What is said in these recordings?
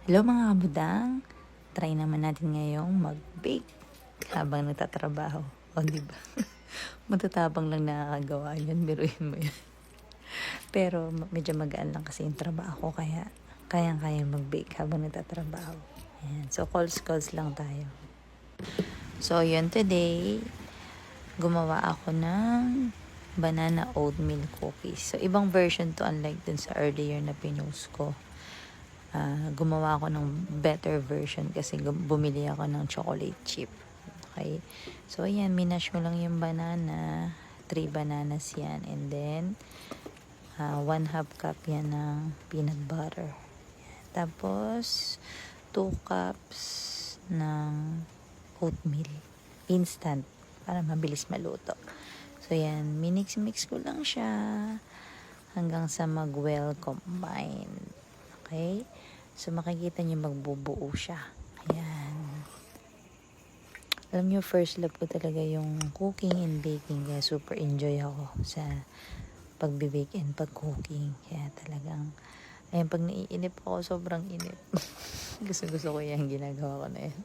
Hello mga kabudang! Try naman natin ngayong mag-bake habang nagtatrabaho. O diba? Matatabang lang nakakagawa yun, biruin mo yun. Pero medyo magaan lang kasi yung trabaho ko, kaya kayang-kaya mag-bake habang nagtatrabaho. Ayan. So calls lang tayo. So yun, today gumawa ako ng banana oatmeal cookies. So ibang version to, unlike dun sa earlier na pinost ko. Gumawa ako ng better version kasi bumili ako ng chocolate chip. Okay. So, ayan, minash mo lang yung banana. 3 bananas yan. And then, 1/2 cup yan ng peanut butter. Tapos, 2 cups ng oatmeal. Instant. Para mabilis maluto. So, yan. Minix-mix ko lang siya hanggang sa mag-well combined. Okay? So, makikita nyo magbubuo siya. Ayan. Alam nyo, first love ko talaga yung cooking and baking. Kaya super enjoy ako sa pagbe-bake and pag-cooking. Kaya talagang, ayan, pag naiinip ako, sobrang inip. Gusto ko yung ginagawa ko na yan.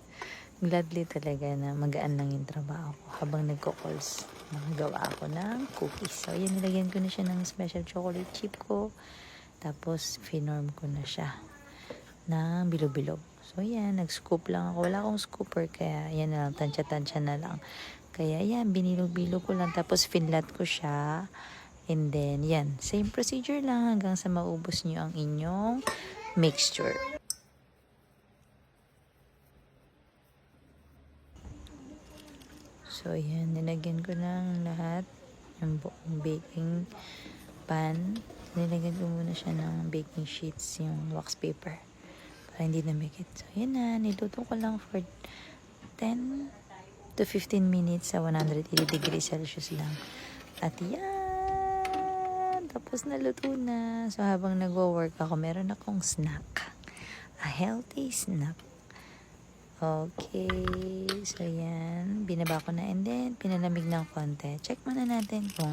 Gladly talaga na magaan lang yung trabaho ko. Habang nagko-calls, nakagawa ako ng cookies. So, ayan, nilagyan ko na siya ng special chocolate chip ko. Tapos, finorm ko na siya ng bilog-bilog. So, yan. Nag-scoop lang ako. Wala akong scooper. Kaya, yan na lang. Tansya-tansya na lang. Kaya, yan. Binilog-bilog ko lang. Tapos, finlat ko siya. And then, yan. Same procedure lang hanggang sa maubos nyo ang inyong mixture. So, yan. Nilagyan ko ng lahat ng buong baking pan. Nilagyan ko muna siya ng baking sheets, yung wax paper. Para hindi namikit. So, yun na. Niluto ko lang for 10 to 15 minutes sa 180 degrees Celsius lang. At yan! Tapos naluto na. So, habang nagwo-work ako, meron akong snack. A healthy snack. Okay. So, yan. Binaba ko na. And then, pinalamig ng konti. Check muna natin kung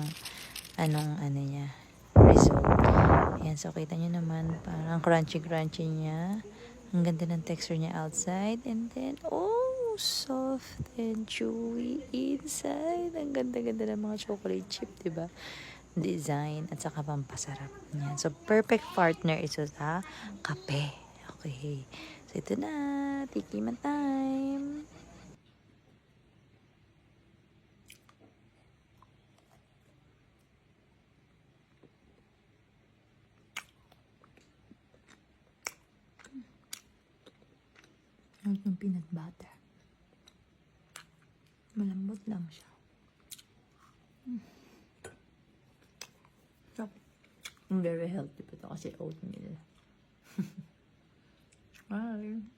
anong niya result. Ayan. So, kita nyo naman. Parang crunchy-crunchy niya. Ang ganda ng texture niya outside. And then, oh, soft and chewy inside. Ang ganda-ganda ng mga chocolate chip, diba? Design at saka pampasarap. Yan. So, perfect partner ito sa kape. Okay. So, ito na. Tikiman time. Yung peanut butter. Malambot lang siya. So, very healthy pa ito kasi oatmeal. Bye!